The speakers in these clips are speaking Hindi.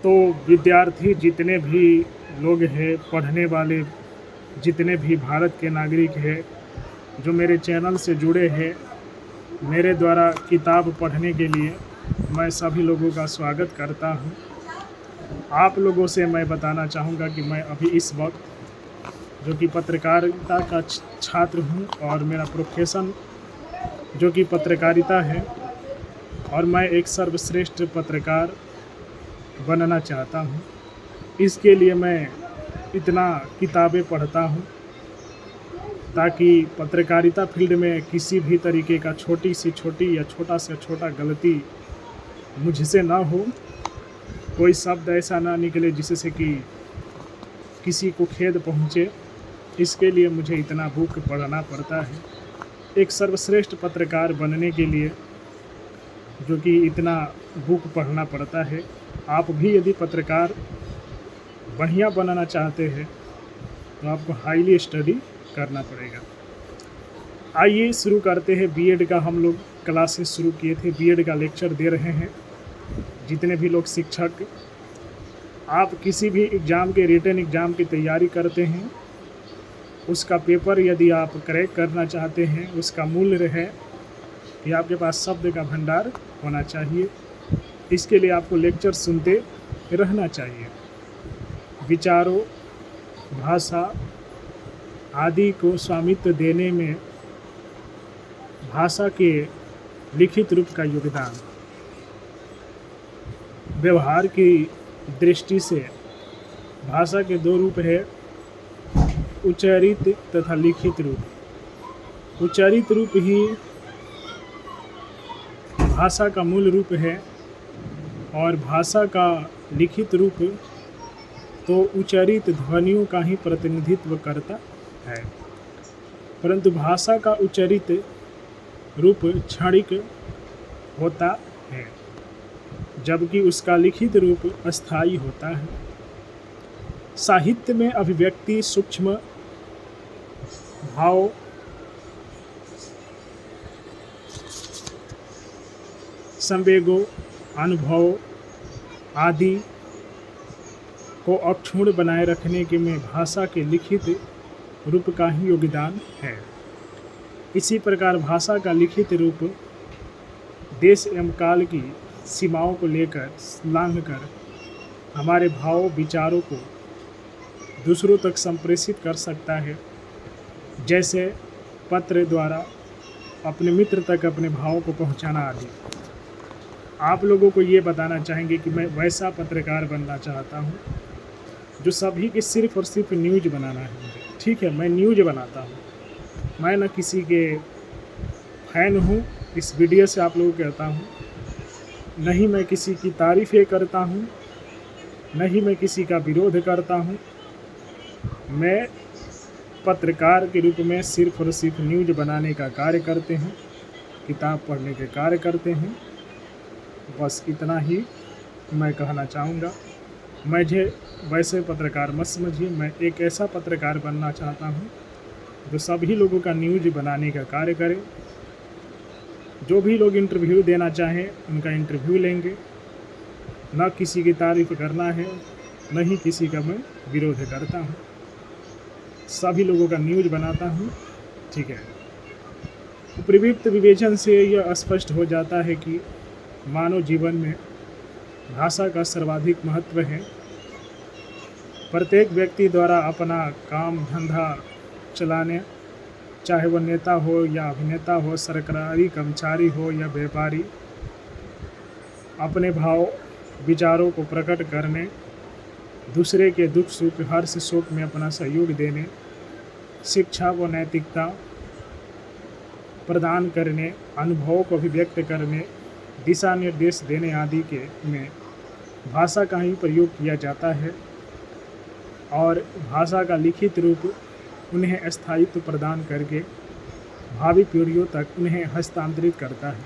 तो विद्यार्थी जितने भी लोग हैं, पढ़ने वाले जितने भी भारत के नागरिक हैं जो मेरे चैनल से जुड़े हैं, मेरे द्वारा किताब पढ़ने के लिए मैं सभी लोगों का स्वागत करता हूं। आप लोगों से मैं बताना चाहूँगा कि मैं अभी इस वक्त जो कि पत्रकारिता का छात्र हूं और मेरा प्रोफेशन जो कि पत्रकारिता है और मैं एक सर्वश्रेष्ठ पत्रकार बनना चाहता हूं। इसके लिए मैं इतना किताबें पढ़ता हूं ताकि पत्रकारिता फील्ड में किसी भी तरीके का छोटी से छोटी या छोटा से छोटा गलती मुझसे ना हो, कोई शब्द ऐसा ना निकले जिससे कि किसी को खेद पहुंचे। इसके लिए मुझे इतना बुक पढ़ना पड़ता है। एक सर्वश्रेष्ठ पत्रकार बनने के लिए जो कि इतना बुक पढ़ना पड़ता है। आप भी यदि पत्रकार बढ़िया बनना चाहते हैं तो आपको हाईली स्टडी करना पड़ेगा। आइए शुरू करते हैं। बीएड का हम लोग क्लासेस शुरू किए थे, बीएड का लेक्चर दे रहे हैं। जितने भी लोग शिक्षक आप किसी भी एग्ज़ाम के रिटन एग्ज़ाम की तैयारी करते हैं, उसका पेपर यदि आप क्रैक करना चाहते हैं, उसका मूल्य है कि आपके पास शब्द का भंडार होना चाहिए। इसके लिए आपको लेक्चर सुनते रहना चाहिए। विचारों, भाषा आदि को स्वामित्व देने में भाषा के लिखित रूप का योगदान। व्यवहार की दृष्टि से भाषा के दो रूप है, उच्चारित तथा लिखित रूप। उच्चारित रूप ही भाषा का मूल रूप है और भाषा का लिखित रूप तो उच्चारित ध्वनियों का ही प्रतिनिधित्व करता है, परंतु भाषा का उच्चारित रूप क्षणिक होता है जबकि उसका लिखित रूप अस्थायी होता है। साहित्य में अभिव्यक्ति सूक्ष्म भाव, संवेगों, अनुभव आदि को अक्षुण्ण बनाए रखने के में भाषा के लिखित रूप का ही योगदान है। इसी प्रकार भाषा का लिखित रूप देश एवं काल की सीमाओं को लेकर लांघकर हमारे भाव विचारों को दूसरों तक संप्रेषित कर सकता है। जैसे पत्र द्वारा अपने मित्र तक अपने भावों को पहुंचाना आदि। आप लोगों को ये बताना चाहेंगे कि मैं वैसा पत्रकार बनना चाहता हूं जो सभी की सिर्फ़ और सिर्फ न्यूज़ बनाना है मुझे। ठीक है, मैं न्यूज़ बनाता हूं, मैं न किसी के फैन हूं। इस वीडियो से आप लोगों को कहता हूं, नहीं मैं किसी की तारीफ़ें करता हूं, नहीं मैं किसी का विरोध करता हूं। मैं पत्रकार के रूप में सिर्फ़ और सिर्फ न्यूज़ बनाने का कार्य करते हैं, किताब पढ़ने के कार्य करते हैं। बस इतना ही मैं कहना चाहूँगा। मुझे वैसे पत्रकार मत समझिए, मैं एक ऐसा पत्रकार बनना चाहता हूँ जो सभी लोगों का न्यूज़ बनाने का कार्य करे। जो भी लोग इंटरव्यू देना चाहें उनका इंटरव्यू लेंगे। न किसी की तारीफ़ करना है, न ही किसी का मैं विरोध करता हूँ। सभी लोगों का न्यूज़ बनाता हूँ। ठीक है, उपरियुक्त विवेचन से यह स्पष्ट हो जाता है कि मानव जीवन में भाषा का सर्वाधिक महत्व है। प्रत्येक व्यक्ति द्वारा अपना काम धंधा चलाने, चाहे वह नेता हो या अभिनेता हो, सरकारी कर्मचारी हो या व्यापारी, अपने भाव विचारों को प्रकट करने, दूसरे के दुख सुख हर्ष शोक में अपना सहयोग देने, शिक्षा व नैतिकता प्रदान करने, अनुभवों को अभिव्यक्त करने, दिशा निर्देश देने आदि के में भाषा का ही प्रयोग किया जाता है। और भाषा का लिखित रूप उन्हें स्थायित्व प्रदान करके भावी पीढ़ियों तक उन्हें हस्तांतरित करता है।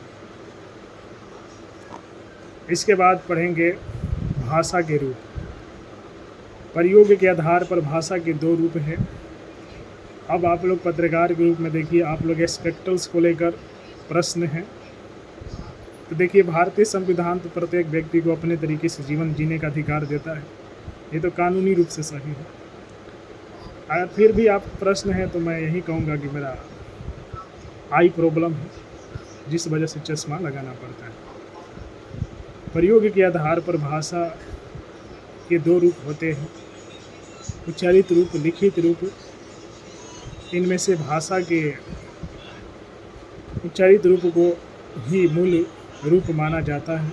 इसके बाद पढ़ेंगे भाषा के रूप। प्रयोग के आधार पर भाषा के दो रूप हैं। अब आप लोग पत्रकार के रूप में देखिए, आप लोग स्पेक्ट्रल्स को लेकर प्रश्न हैं। तो देखिए, भारतीय संविधान तो प्रत्येक व्यक्ति को अपने तरीके से जीवन जीने का अधिकार देता है, ये तो कानूनी रूप से सही है। अगर फिर भी आप प्रश्न है तो मैं यही कहूँगा कि मेरा आई प्रॉब्लम है, जिस वजह से चश्मा लगाना पड़ता है। प्रयोग के आधार पर भाषा के दो रूप होते हैं, उच्चारित रूप, लिखित रूप। इनमें से भाषा के उच्चारित रूप को ही मूल रूप माना जाता है,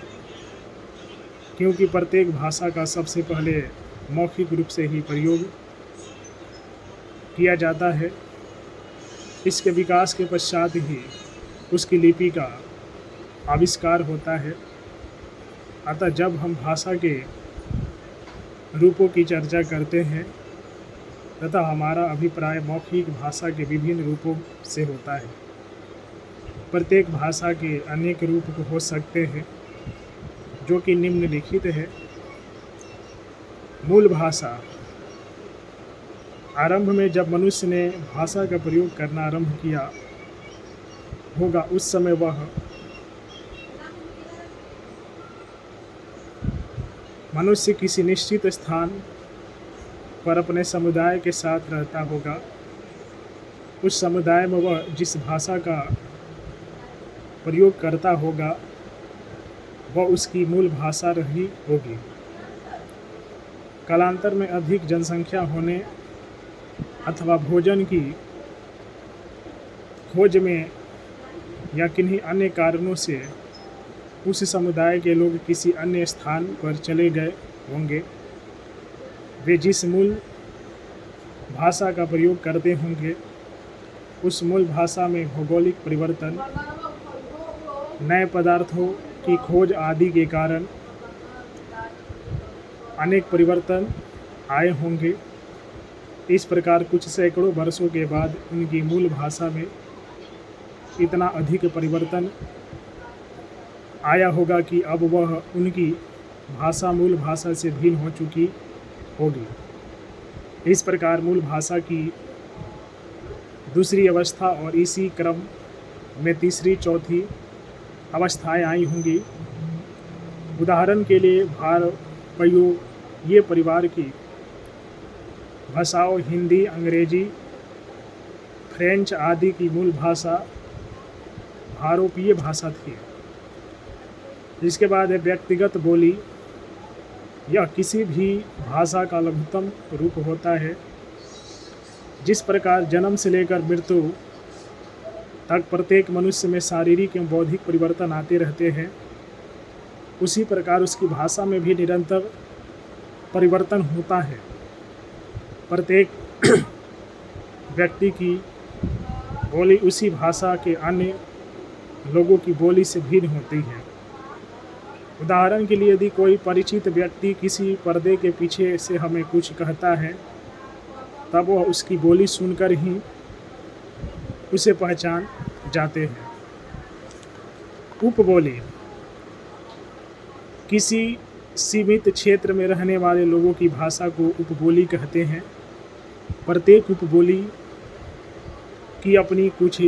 क्योंकि प्रत्येक भाषा का सबसे पहले मौखिक रूप से ही प्रयोग किया जाता है। इसके विकास के पश्चात ही उसकी लिपि का आविष्कार होता है। अतः जब हम भाषा के रूपों की चर्चा करते हैं तथा हमारा अभिप्राय मौखिक भाषा के विभिन्न रूपों से होता है। प्रत्येक भाषा के अनेक रूप हो सकते हैं, जो कि निम्नलिखित है। मूल भाषा। आरंभ में जब मनुष्य ने भाषा का प्रयोग करना आरंभ किया होगा, उस समय वह मनुष्य किसी निश्चित स्थान पर अपने समुदाय के साथ रहता होगा। उस समुदाय में वह जिस भाषा का प्रयोग करता होगा वह उसकी मूल भाषा रही होगी। कालांतर में अधिक जनसंख्या होने अथवा भोजन की खोज में या किन्हीं अन्य कारणों से उस समुदाय के लोग किसी अन्य स्थान पर चले गए होंगे। वे जिस मूल भाषा का प्रयोग करते होंगे, उस मूल भाषा में भौगोलिक परिवर्तन, नए पदार्थों की खोज आदि के कारण अनेक परिवर्तन आए होंगे। इस प्रकार कुछ सैकड़ों वर्षों के बाद उनकी मूल भाषा में इतना अधिक परिवर्तन आया होगा कि अब वह उनकी भाषा मूल भाषा से भिन्न हो चुकी होगी। इस प्रकार मूल भाषा की दूसरी अवस्था और इसी क्रम में तीसरी, चौथी अवस्थाएं आई होंगी। उदाहरण के लिए भारतीयों ये परिवार की भाषाओं हिंदी, अंग्रेजी, फ्रेंच आदि की मूल भाषा भारोपीय भाषा थी। इसके बाद है व्यक्तिगत बोली। यह किसी भी भाषा का लघुत्तम रूप होता है। जिस प्रकार जन्म से लेकर मृत्यु तक प्रत्येक मनुष्य में शारीरिक एवं बौद्धिक परिवर्तन आते रहते हैं, उसी प्रकार उसकी भाषा में भी निरंतर परिवर्तन होता है। प्रत्येक व्यक्ति की बोली उसी भाषा के अन्य लोगों की बोली से भिन्न होती है। उदाहरण के लिए यदि कोई परिचित व्यक्ति किसी पर्दे के पीछे से हमें कुछ कहता है, तब वह उसकी बोली सुनकर ही उसे पहचान जाते हैं। उपबोली। किसी सीमित क्षेत्र में रहने वाले लोगों की भाषा को उपबोली कहते हैं। प्रत्येक उपबोली की अपनी कुछ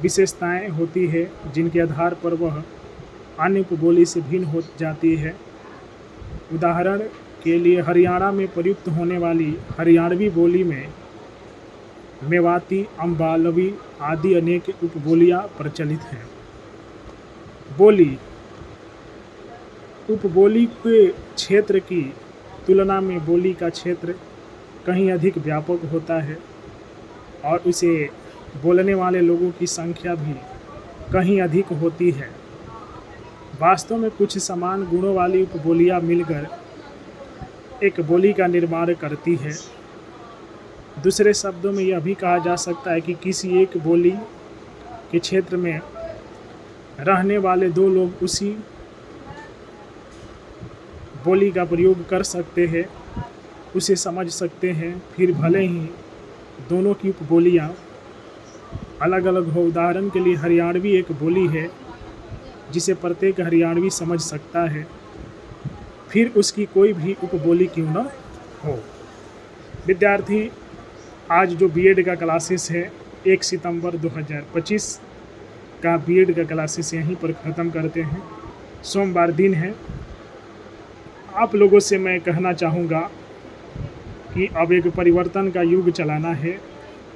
विशेषताएं होती है, जिनके आधार पर वह अन्य उपबोली से भिन्न हो जाती है। उदाहरण के लिए हरियाणा में प्रयुक्त होने वाली हरियाणवी बोली में मेवाती, अम्बालवी आदि अनेक उपबोलियां प्रचलित हैं। बोली। उपबोली के क्षेत्र की तुलना में बोली का क्षेत्र कहीं अधिक व्यापक होता है और उसे बोलने वाले लोगों की संख्या भी कहीं अधिक होती है। वास्तव में कुछ समान गुणों वाली उपबोलियां मिलकर एक बोली का निर्माण करती है। दूसरे शब्दों में यह भी कहा जा सकता है कि किसी एक बोली के क्षेत्र में रहने वाले दो लोग उसी बोली का प्रयोग कर सकते हैं, उसे समझ सकते हैं, फिर भले ही दोनों की उपबोलियां अलग अलग हो। उदाहरण के लिए हरियाणवी एक बोली है जिसे प्रत्येक हरियाणवी समझ सकता है, फिर उसकी कोई भी उपबोली क्यों न हो। विद्यार्थी, आज जो बीएड का क्लासेस है 1 सितंबर 2025 का बीएड का क्लासेस यहीं पर ख़त्म करते हैं। सोमवार दिन है। आप लोगों से मैं कहना चाहूँगा कि अब एक परिवर्तन का युग चलाना है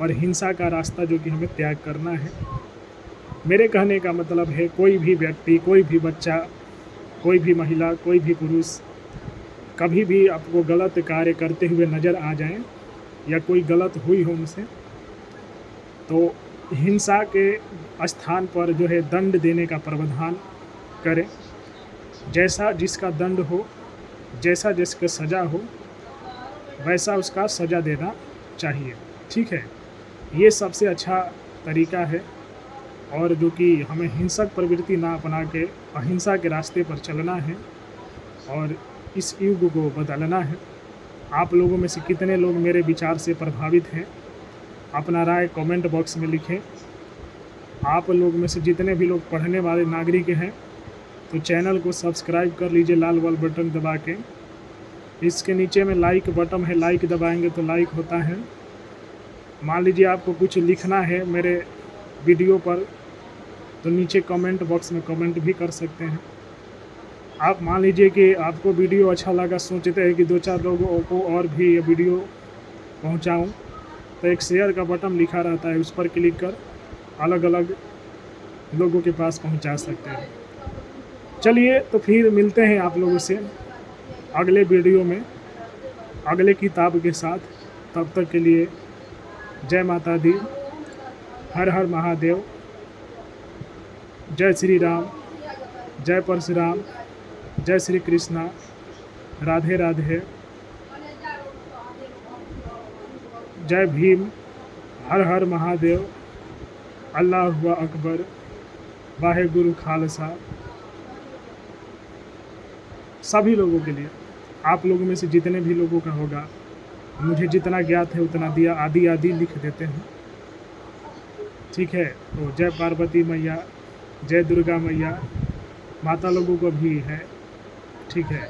और हिंसा का रास्ता जो कि हमें त्याग करना है। मेरे कहने का मतलब है, कोई भी व्यक्ति, कोई भी बच्चा, कोई भी महिला, कोई भी पुरुष कभी भी आपको गलत कार्य करते हुए नज़र आ जाएं या कोई गलत हुई हो उनसे, तो हिंसा के स्थान पर जो है दंड देने का प्रावधान करें। जैसा जिसका दंड हो, जैसा जिसका सज़ा हो, वैसा उसका सज़ा देना चाहिए। ठीक है, ये सबसे अच्छा तरीका है। और जो कि हमें हिंसक प्रवृत्ति ना अपना के अहिंसा के रास्ते पर चलना है और इस युग को बदलना है। आप लोगों में से कितने लोग मेरे विचार से प्रभावित हैं, अपना राय कमेंट बॉक्स में लिखें। आप लोग में से जितने भी लोग पढ़ने वाले नागरिक हैं तो चैनल को सब्सक्राइब कर लीजिए लाल वाला बटन दबा के। इसके नीचे में लाइक बटन है, लाइक दबाएंगे तो लाइक होता है। मान लीजिए आपको कुछ लिखना है मेरे वीडियो पर तो नीचे कमेंट बॉक्स में कमेंट भी कर सकते हैं। आप मान लीजिए कि आपको वीडियो अच्छा लगा, सोचते हैं कि 2-4 लोगों को और भी ये वीडियो पहुंचाऊं, तो एक शेयर का बटन लिखा रहता है, उस पर क्लिक कर अलग अलग लोगों के पास पहुंचा सकते हैं। चलिए तो फिर मिलते हैं आप लोगों से अगले वीडियो में अगले किताब के साथ। तब तक के लिए जय माता दी, हर हर महादेव, जय श्री राम, जय परशुराम, जय श्री कृष्णा, राधे राधे, जय भीम, हर हर महादेव, अल्लाह अकबर, वाहे गुरु खालसा। सभी लोगों के लिए, आप लोगों में से जितने भी लोगों का होगा, मुझे जितना ज्ञात है उतना दिया, आदि आदि लिख देते हैं। ठीक है, तो जय पार्वती मैया, जय दुर्गा मैया, माता लोगों को भी है। ठीक है,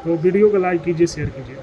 तो वीडियो को लाइक कीजिए, शेयर कीजिए।